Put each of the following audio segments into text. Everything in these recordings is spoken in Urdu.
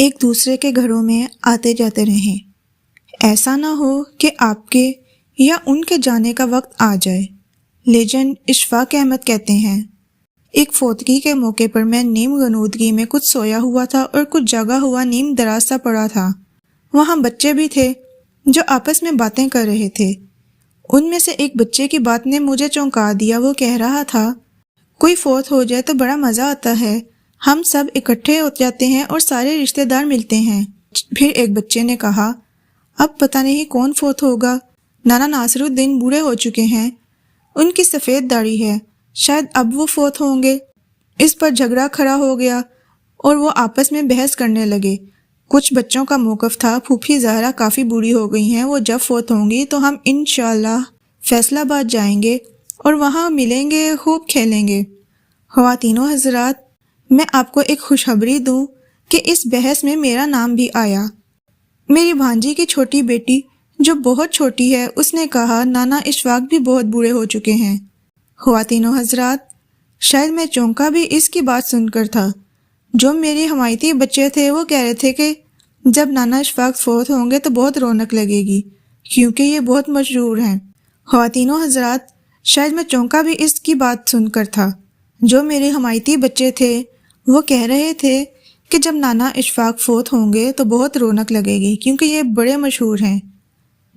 ایک دوسرے کے گھروں میں آتے جاتے رہیں۔ ایسا نہ ہو کہ آپ کے یا ان کے جانے کا وقت آ جائے۔ لیجنڈ اشفاق احمد کہتے ہیں، ایک فوتگی کے موقع پر میں نیم غنودگی میں کچھ سویا ہوا تھا اور کچھ جاگا ہوا نیم دراز سا پڑا تھا۔ وہاں بچے بھی تھے جو آپس میں باتیں کر رہے تھے۔ ان میں سے ایک بچے کی بات نے مجھے چونکا دیا۔ وہ کہہ رہا تھا، کوئی فوت ہو جائے تو بڑا مزہ آتا ہے، ہم سب اکٹھے ہو جاتے ہیں اور سارے رشتہ دار ملتے ہیں۔ پھر ایک بچے نے کہا، اب پتہ نہیں کون فوت ہوگا، نانا ناصر الدین بوڑھے ہو چکے ہیں، ان کی سفید داڑھی ہے، شاید اب وہ فوت ہوں گے۔ اس پر جھگڑا کھڑا ہو گیا اور وہ آپس میں بحث کرنے لگے۔ کچھ بچوں کا موقف تھا، پھوپھی زہرا کافی بوڑھی ہو گئی ہیں، وہ جب فوت ہوں گی تو ہم انشاءاللہ فیصل آباد جائیں گے اور وہاں ملیں گے، خوب کھیلیں گے۔ خواتین و حضرات، میں آپ کو ایک خوشخبری دوں کہ اس بحث میں میرا نام بھی آیا۔ میری بھانجی کی چھوٹی بیٹی جو بہت چھوٹی ہے، اس نے کہا، نانا اشفاق بھی بہت بوڑھے ہو چکے ہیں۔ خواتین و حضرات، شاید میں چونکا بھی اس کی بات سن کر تھا۔ جو میرے حمایتی بچے تھے وہ کہہ رہے تھے کہ جب نانا اشفاق فوت ہوں گے تو بہت رونق لگے گی، کیونکہ یہ بہت مشہور ہیں۔ خواتین و حضرات، شاید میں چونکا بھی اس کی بات سن کر تھا۔ جو میرے حمایتی بچے تھے وہ کہہ رہے تھے کہ جب نانا اشفاق فوت ہوں گے تو بہت رونق لگے گی، کیونکہ یہ بڑے مشہور ہیں۔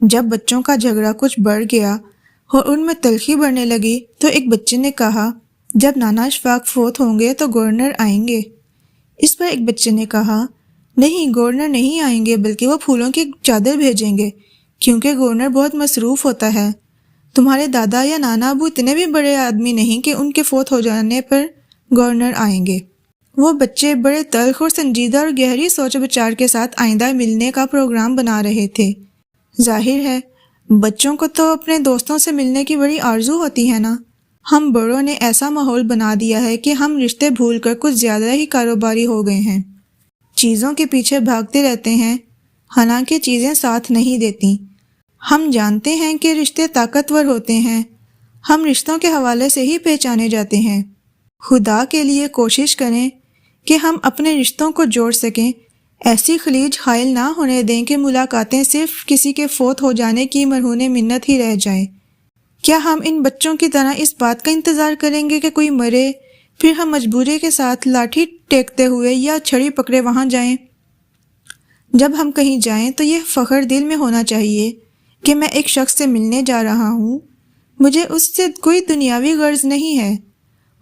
جب بچوں کا جھگڑا کچھ بڑھ گیا اور ان میں تلخی بڑھنے لگی تو ایک بچے نے کہا، جب نانا اشفاق فوت ہوں گے تو گورنر آئیں گے۔ اس پر ایک بچے نے کہا، نہیں، گورنر نہیں آئیں گے، بلکہ وہ پھولوں کی چادر بھیجیں گے، کیونکہ گورنر بہت مصروف ہوتا ہے۔ تمہارے دادا یا نانا ابو اتنے بھی بڑے آدمی نہیں کہ ان کے فوت ہو جانے پر گورنر آئیں گے۔ وہ بچے بڑے تلخ اور سنجیدہ اور گہری سوچ و بچار کے ساتھ آئندہ ملنے کا پروگرام بنا رہے تھے۔ ظاہر ہے بچوں کو تو اپنے دوستوں سے ملنے کی بڑی آرزو ہوتی ہے نا۔ ہم بڑوں نے ایسا ماحول بنا دیا ہے کہ ہم رشتے بھول کر کچھ زیادہ ہی کاروباری ہو گئے ہیں، چیزوں کے پیچھے بھاگتے رہتے ہیں، حالانکہ چیزیں ساتھ نہیں دیتی۔ ہم جانتے ہیں کہ رشتے طاقتور ہوتے ہیں، ہم رشتوں کے حوالے سے ہی پہچانے جاتے ہیں۔ خدا کے لیے کوشش کریں کہ ہم اپنے رشتوں کو جوڑ سکیں، ایسی خلیج حائل نہ ہونے دیں کہ ملاقاتیں صرف کسی کے فوت ہو جانے کی مرہون منت ہی رہ جائیں۔ کیا ہم ان بچوں کی طرح اس بات کا انتظار کریں گے کہ کوئی مرے، پھر ہم مجبوری کے ساتھ لاٹھی ٹیکتے ہوئے یا چھڑی پکڑے وہاں جائیں؟ جب ہم کہیں جائیں تو یہ فخر دل میں ہونا چاہیے کہ میں ایک شخص سے ملنے جا رہا ہوں، مجھے اس سے کوئی دنیاوی غرض نہیں ہے،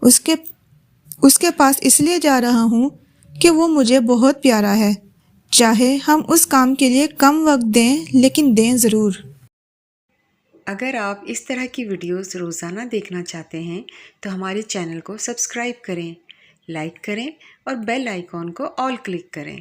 اس کے پاس اس لیے جا رہا ہوں کہ وہ مجھے بہت پیارا ہے، چاہے ہم اس کام کے لیے کم وقت دیں، لیکن دیں ضرور۔ اگر آپ اس طرح کی ویڈیوز روزانہ دیکھنا چاہتے ہیں تو ہمارے چینل کو سبسکرائب کریں، لائک کریں اور بیل آئیکن کو آل کلک کریں۔